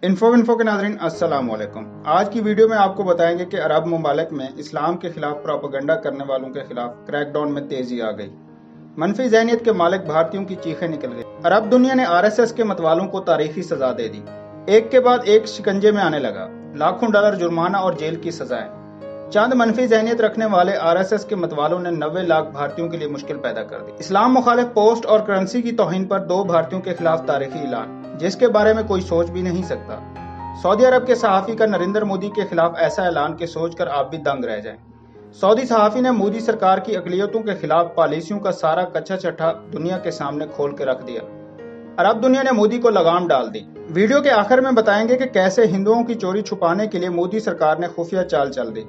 Info के नाज़रीन अस्सलाम वालेकुम। आज की वीडियो में आपको बताएंगे कि अरब ममालिक में इस्लाम के खिलाफ प्रोपेगेंडा करने वालों के खिलाफ क्रैकडाउन में तेजी आ गई। मनफी ज़हनियत के मालिक भारतीयों की चीखें निकल गई। अरब दुनिया ने RSS के मतवालों को तारीखी सजा दे दी। एक के बाद एक शिकंजे में आने लगा। लाखों डॉलर जुर्माना और जेल की सजाएं। चंद मनफी ज़हनियत रखने वाले RSS के मतवालों ने 90 लाख भारतीयों के लिए मुश्किल पैदा कर दी। इस्लाम मुखालिफ पोस्ट और करेंसी की तौहीन पर 2 भारतीयों के खिलाफ तारीखी ऐलान, जिसके बारे में कोई सोच भी नहीं सकता। सऊदी अरब के सहाफ़ी का नरेंद्र मोदी के खिलाफ ऐसा ऐलान के सोचकर आप भी दंग रह जाएं। सऊदी सहाफ़ी ने मोदी सरकार की अक़लियतों के खिलाफ पॉलिसियों का सारा कच्चा चट्टा दुनिया के सामने खोल के रख दिया। अरब दुनिया ने मोदी को लगाम डाल दी। वीडियो के आखिर में बताएंगे कि कैसे हिंदुओं की चोरी छुपाने के लिए मोदी सरकार ने खुफिया चाल चल दी।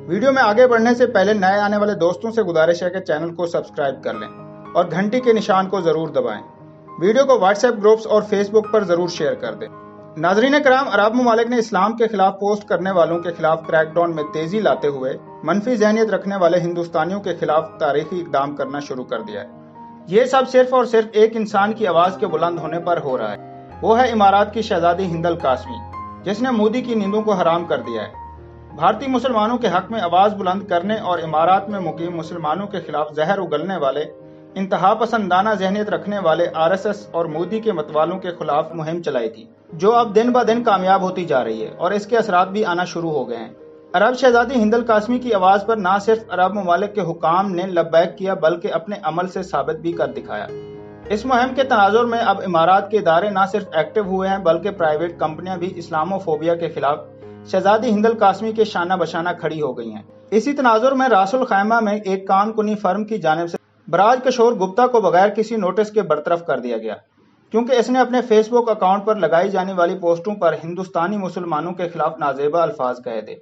वीडियो में आगे बढ़ने से पहले नए आने वाले दोस्तों से गुजारिश है कि चैनल को सब्सक्राइब कर लें और घंटी के निशान को जरूर दबाएं। वीडियो को व्हाट्सएप ग्रुप्स और फेसबुक पर जरूर शेयर कर दें। नाजरीन कराम, अरब ममालिक ने इस्लाम के खिलाफ पोस्ट करने वालों के खिलाफ क्रैकडाउन में तेजी लाते हुए मनफी ज़हनियत रखने वाले हिंदुस्तानियों के खिलाफ तारीखी इकदाम करना शुरू कर दिया है। ये सब सिर्फ और सिर्फ एक इंसान की आवाज के बुलंद होने पर हो रहा है। वो है इमारात की शहजादी हिंद अल कासमी, जिसने मोदी की नींदों को हराम कर दिया है। भारतीय मुसलमानों के हक में आवाज बुलंद करने और इमारात में मुकीम मुसलमानों के खिलाफ जहर उगलने वाले इंतहा पसंदाना ज़हनियत रखने वाले RSS और मोदी के मतवालों के खिलाफ मुहिम चलाई थी, जो अब दिन ब दिन कामयाब होती जा रही है और इसके असरात भी आना शुरू हो गए हैं। अरब शहजादी हिंद अल कासमी की आवाज पर न सिर्फ अरब ममालिक के हुकाम ने लब्बैक किया, बल्कि अपने अमल से साबित भी कर दिखाया। इस मुहिम के तनाजुर में अब इमारात के इदारे न सिर्फ एक्टिव हुए हैं, बल्कि प्राइवेट कंपनियां भी इस्लामोफोबिया के खिलाफ शहजादी हिंद अल कासमी के शाना बशाना खड़ी हो गई हैं। इसी तनाजुर में रासुल खैमा में एक कान कुनी फर्म की जानिब से बराज किशोर गुप्ता को बगैर किसी नोटिस के बरतरफ कर दिया गया, क्योंकि इसने अपने फेसबुक अकाउंट पर लगाई जाने वाली पोस्टों पर हिंदुस्तानी मुसलमानों के खिलाफ नाजेबा अल्फाज कहे थे।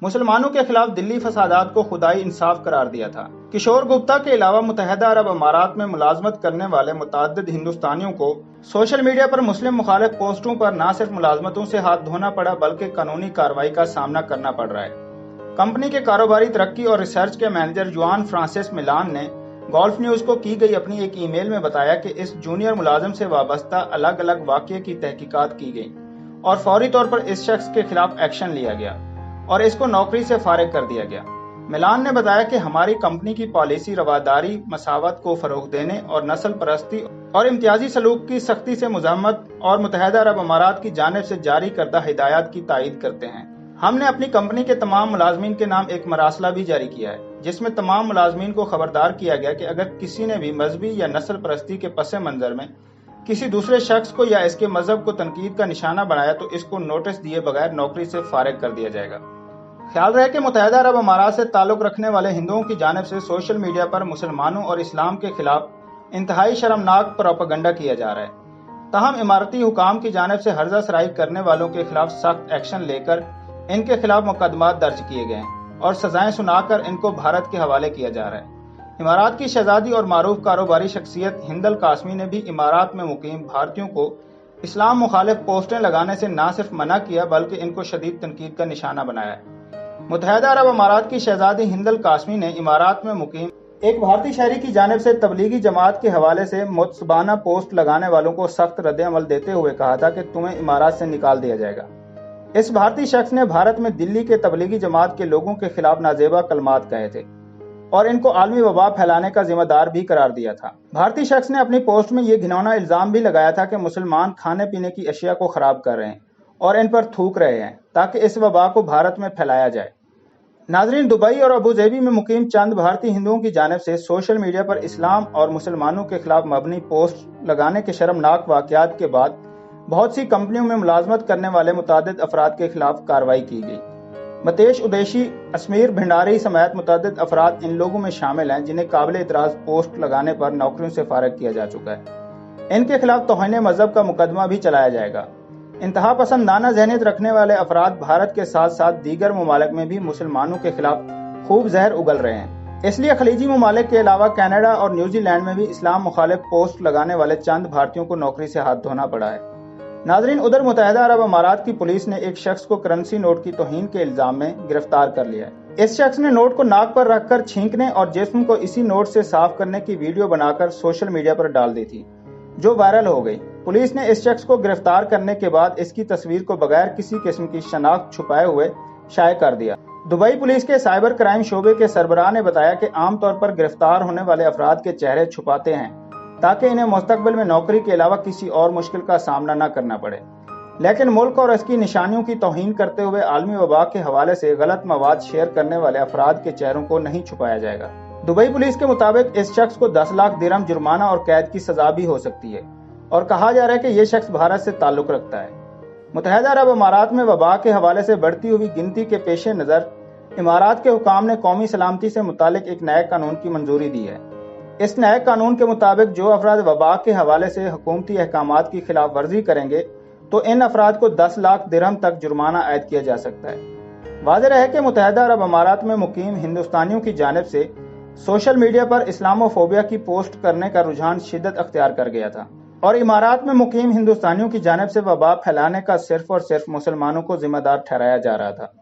मुसलमानों के खिलाफ दिल्ली फसादात को खुदाई इंसाफ करार दिया था। किशोर गुप्ता के अलावा मुत्तहिदा अरब अमारात में मुलाजमत करने वाले मुतअद्दिद हिंदुस्तानियों को सोशल मीडिया पर मुस्लिम मुखालिफ पोस्टों पर न सिर्फ मुलाजमतों से हाथ धोना पड़ा, बल्कि कानूनी कार्रवाई का सामना करना पड़ रहा है। कंपनी के कारोबारी तरक्की और रिसर्च के मैनेजर जुआन फ्रांसिस मिलान ने गोल्फ न्यूज को की गई अपनी एक ईमेल में बताया कि इस जूनियर मुलाजिम से वाबस्ता अलग अलग वाक़ये की तहकीकात की गई और फौरी तौर पर इस शख्स के खिलाफ एक्शन लिया गया और इसको नौकरी से फारिग कर दिया गया। मिलान ने बताया कि हमारी कंपनी की पॉलिसी रवादारी, मसावत को फरोग देने और नस्ल परस्ती और इम्तियाजी सलूक की सख्ती से मुज़म्मत और मुत्तहिदा अरब अमारात की जानिब से जारी करदा हिदायत की तायीद करते हैं। हमने अपनी कंपनी के तमाम मुलाजमीन के नाम एक मरासला भी जारी किया है, जिसमें तमाम मुलाजमीन को खबरदार किया गया कि अगर किसी ने भी मजहबी या नस्ल परस्ती के पस मंजर में किसी दूसरे शख्स को या इसके मजहब को तनकीद का निशाना बनाया तो इसको नोटिस दिए बगैर नौकरी से फारिग कर दिया जाएगा। ख्याल रहे कि मुत्तहिदा अरब अमारात से ताल्लुक रखने वाले हिंदुओं की जानिब से सोशल मीडिया पर मुसलमानों और इस्लाम के खिलाफ इंतहाई शर्मनाक प्रोपेगेंडा किया जा रहा है। ताहम इमारती हुकाम की जानिब से हर्जा सराई करने वालों के खिलाफ सख्त एक्शन लेकर इनके खिलाफ मुकदमात दर्ज किए गए हैं और सजाएं सुनाकर इनको भारत के हवाले किया जा रहा है। इमारात की शहजादी और मारूफ कारोबारी शख्सियत हिंद अल कासमी ने भी इमारात में मुकीम भारतीयों को इस्लाम मुखालिफ पोस्टें लगाने से न सिर्फ मना किया, बल्कि इनको शदीद तनकीद का निशाना बनाया है। मुत्तहिदा अरब अमारात की शहजादी हिंद अल कासमी ने इमारात में मुकीम एक भारतीय शहरी की जानिब से तबलीगी जमात के हवाले से मुतसबाना पोस्ट लगाने वालों को सख्त रद्द-ए-अमल देते हुए कहा था कि तुम्हें इमारात से निकाल दिया जाएगा। इस भारतीय शख्स ने भारत में दिल्ली के तबलीगी जमात के लोगों के खिलाफ नाजेबा कलमात कहे थे और इनको आलमी वबा फैलाने का जिम्मेदार भी करार दिया था। भारतीय शख्स ने अपनी पोस्ट में ये घिनौना इल्जाम भी लगाया था कि मुसलमान खाने पीने की अशिया को खराब कर रहे हैं और इन पर थूक रहे हैं ताकि इस वबा को भारत में फैलाया जाए। नाजरीन, दुबई और अबूधाबी में मुकीम चंद भारतीय हिंदुओं की जानिब से सोशल मीडिया पर इस्लाम और मुसलमानों के खिलाफ मबनी पोस्ट लगाने के शर्मनाक वाकयात के बाद बहुत सी कंपनियों में मुलाजमत करने वाले मुतअद्दिद अफराद के खिलाफ कार्रवाई की गई। मतेश उदेशी, अश्मीर भंडारी समेत मुतअद्दिद अफराद इन लोगों में शामिल हैं जिन्हें काबिल इतराज पोस्ट लगाने पर नौकरियों से फारिग किया जा चुका है। इनके खिलाफ तौहीन मजहब का मुकदमा भी चलाया जाएगा। इंतहा पसंदाना ज़हनियत रखने वाले अफराद भारत के साथ साथ दीगर ममालिक में भी मुसलमानों के खिलाफ खूब जहर उगल रहे हैं। इसलिए खलीजी ममालिक के अलावा कनाडा और न्यूजीलैंड में भी इस्लाम मुखालिफ पोस्ट लगाने वाले चंद भारतीयों को नौकरी से हाथ धोना पड़ा है। नाजरीन, उधर मुत्तहिदा अरब अमारात की पुलिस ने एक शख्स को करेंसी नोट की तौहीन के इल्जाम में गिरफ्तार कर लिया है। इस शख्स ने नोट को नाक पर रखकर छींकने और जिस्म को इसी नोट से साफ करने की वीडियो बनाकर सोशल मीडिया पर डाल दी थी, जो वायरल हो गई। पुलिस ने इस शख्स को गिरफ्तार करने के बाद इसकी तस्वीर को बगैर किसी किस्म की शनाख्त छुपाए हुए शाये कर दिया। दुबई पुलिस के साइबर क्राइम शोबे के सरबराह ने बताया कि आमतौर पर गिरफ्तार होने वाले अफराद के चेहरे छुपाते हैं ताकि इन्हें मुस्तकबिल में नौकरी के अलावा किसी और मुश्किल का सामना न करना पड़े, लेकिन मुल्क और इसकी निशानियों की तौहीन करते हुए आलमी वबा के हवाले से गलत मवाद शेयर करने वाले अफराद के चेहरों को नहीं छुपाया जाएगा। दुबई पुलिस के मुताबिक इस शख्स को 10 लाख दिरहम जुर्माना और कैद की सजा भी हो सकती है और कहा जा रहा है कि यह शख्स भारत से ताल्लुक रखता है। मुत्तहिदा अरब अमारात में वबा के हवाले से बढ़ती हुई गिनती के पेश नज़र इमारात के हुकाम ने कौमी सलामती से मुतालिक एक नए कानून की मंजूरी दी है। इस नए कानून के मुताबिक जो अफराद वबा के हवाले से हुकूमती अहकामात की खिलाफ वर्जी करेंगे तो इन अफराद को 10 लाख दिरहम तक जुर्माना आयद किया जा सकता है। वाज़ेह है कि मुत्तहिदा अरब अमारात में मुकीम हिंदुस्तानियों की जानिब से सोशल मीडिया पर इस्लामोफोबिया की पोस्ट करने का रुझान शिद्दत अख्तियार कर गया था और इमारात में मुकीम हिंदुस्तानियों की जानिब से वबा फैलाने का सिर्फ और सिर्फ मुसलमानों को जिम्मेदार ठहराया जा रहा था।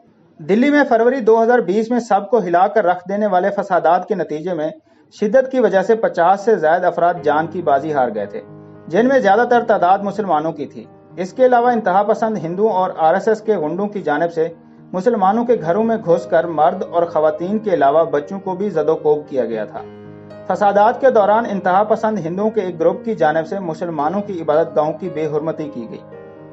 दिल्ली में फरवरी 2020 में सबको हिलाकर रख देने वाले फसादात के नतीजे में शिद्दत की वजह से 50 से ज्यादा अफराद जान की बाजी हार गए थे, जिनमें ज्यादातर तादाद मुसलमानों की थी। इसके अलावा इंतहा पसंद हिंदुओं और RSS के गुंडों की जानिब से मुसलमानों के घरों में घुसकर मर्द और खवातीन के अलावा बच्चों को भी ज़दोकोब किया गया था। फसादात के दौरान इंतहा पसंद हिंदुओं के एक ग्रुप की जानिब से मुसलमानों की इबादत गाहों की बेहुरमती की गई,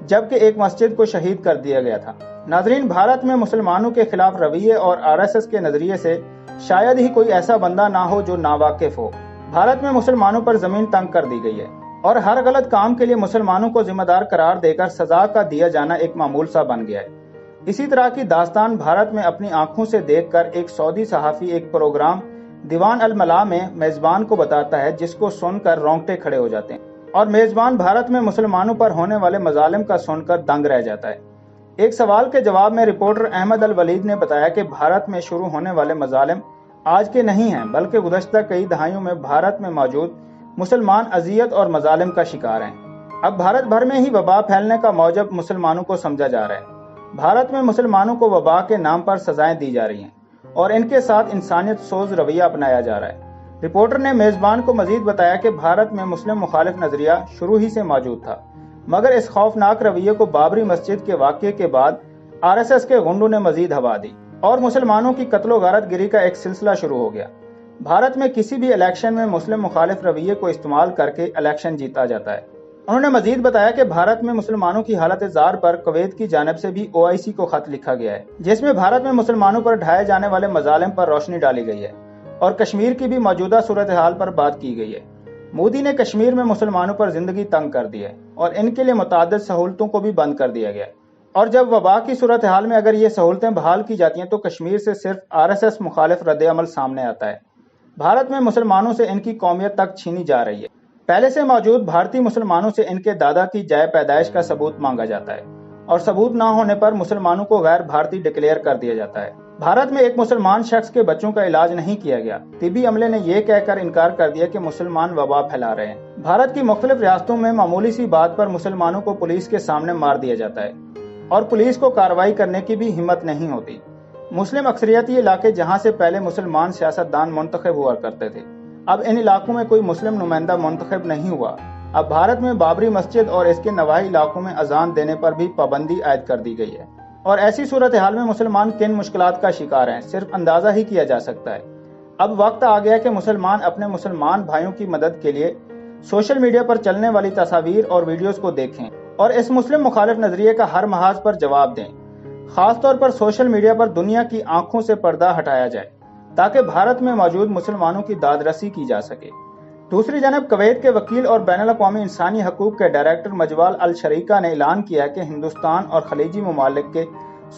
जबकि एक मस्जिद को शहीद कर दिया गया था। नाजरीन, भारत में मुसलमानों के खिलाफ रवैये और RSS के नजरिए से शायद ही कोई ऐसा बंदा ना हो जो नावाकिफ हो। भारत में मुसलमानों पर जमीन तंग कर दी गई है और हर गलत काम के लिए मुसलमानों को जिम्मेदार करार देकर सजा का दिया जाना एक मामूल सा बन गया है। इसी तरह की दास्तान भारत में अपनी आंखों से देखकर एक सऊदी सहाफी एक प्रोग्राम दीवान अल मला में मेजबान को बताता है, जिसको सुनकर रोंगटे खड़े हो जाते हैं और मेजबान भारत में मुसलमानों पर होने वाले मजालिम का सुनकर दंग रह जाता है। एक सवाल के जवाब में रिपोर्टर अहमद अल वलीद ने बताया कि भारत में शुरू होने वाले मजालिम आज के नहीं हैं, बल्कि गुज़श्ता कई दहाइयों में भारत में मौजूद मुसलमान अजियत और मजालिम का शिकार हैं। अब भारत भर में ही वबा फैलने का मौजब मुसलमानों को समझा जा रहा है। भारत में मुसलमानों को वबा के नाम पर सजाएं दी जा रही हैं और इनके साथ इंसानियत सोज रवैया अपनाया जा रहा है। रिपोर्टर ने मेजबान को मजीद बताया कि भारत में मुस्लिम मुखालिफ नजरिया शुरू ही से मौजूद था, मगर इस खौफनाक रवैये को बाबरी मस्जिद के वाक़ये के बाद RSS के गुंडों ने मजीद हवा दी और मुसलमानों की कत्लो गारत गिरी का एक सिलसिला शुरू हो गया। भारत में किसी भी इलेक्शन में मुस्लिम मुखालिफ रवैये को इस्तेमाल करके इलेक्शन जीता जाता है। उन्होंने मजीद बताया कि भारत में मुसलमानों की हालत जार पर कुवैत की जानिब से भी OIC को खत लिखा गया है, जिसमें भारत में मुसलमानों पर ढाए जाने वाले मजालिम पर रोशनी डाली गई है और कश्मीर की भी मौजूदा सूरत हाल पर बात की गई है। मोदी ने कश्मीर में मुसलमानों पर जिंदगी तंग कर दी है और इनके लिए मुताद्दिद सहूलतों को भी बंद कर दिया गया है और जब वबा की सूरत हाल में अगर ये सहूलतें बहाल की जाती हैं तो कश्मीर से सिर्फ RSS मुखालिफ रद्द अमल सामने आता है। भारत में मुसलमानों से इनकी कौमियत तक छीनी जा रही है। पहले से मौजूद भारतीय मुसलमानों से इनके दादा की जाए पैदाइश का सबूत मांगा जाता है और सबूत ना होने पर मुसलमानों को गैर भारतीय डिक्लेयर कर दिया जाता है। भारत में एक मुसलमान शख्स के बच्चों का इलाज नहीं किया गया। तिबी अमले ने यह कहकर इनकार कर दिया कि मुसलमान वबा फैला रहे हैं। भारत की मुख्तलिफ रियासतों में मामूली सी बात पर मुसलमानों को पुलिस के सामने मार दिया जाता है और पुलिस को कार्रवाई करने की भी हिम्मत नहीं होती। मुस्लिम अक्सरियती इलाके जहाँ से पहले मुसलमान सियासतदान मुंतखब हुआ करते थे, अब इन इलाकों में कोई मुस्लिम नुमाइंदा मुंतखब नहीं हुआ। अब भारत में बाबरी मस्जिद और इसके नवाही इलाकों में अजान देने पर भी पाबंदी आयद कर दी गई है और ऐसी सूरत हाल में मुसलमान किन मुश्किलात का शिकार हैं सिर्फ अंदाजा ही किया जा सकता है। अब वक्त आ गया कि मुसलमान अपने मुसलमान भाइयों की मदद के लिए सोशल मीडिया पर चलने वाली तस्वीर और वीडियोस को देखें और इस मुस्लिम मुखालिफ नजरिए का हर महाज पर जवाब दें। खासतौर पर सोशल मीडिया पर दुनिया की आंखों से पर्दा हटाया जाए ताकि भारत में मौजूद मुसलमानों की दादरसी की जा सके। दूसरी जानब कुवैत के वकील और बैनुल अक़वामी इंसानी हकूक़ के डायरेक्टर मजवाल अल शरीका ने ऐलान किया कि हिंदुस्तान और खलीजी ममालिक के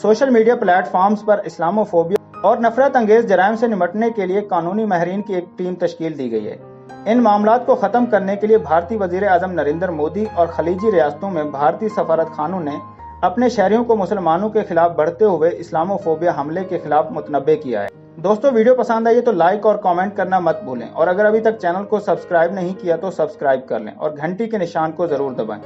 सोशल मीडिया प्लेटफॉर्म्स पर इस्लामोफोबिया और नफरत अंगेज जराइम से निपटने के लिए कानूनी माहिरीन की एक टीम तश्कील दी गई है। इन मामलात को खत्म करने के लिए भारतीय वजीर आज़म नरेंद्र मोदी और खलीजी रियासतों में भारतीय सफारत खानों ने अपने शहरियों को मुसलमानों के खिलाफ बढ़ते हुए इस्लामोफोबिया हमले के खिलाफ मुतनब्बे किया है। दोस्तों, वीडियो पसंद आई तो लाइक और कमेंट करना मत भूलें और अगर अभी तक चैनल को सब्सक्राइब नहीं किया तो सब्सक्राइब कर लें और घंटी के निशान को जरूर दबाएं।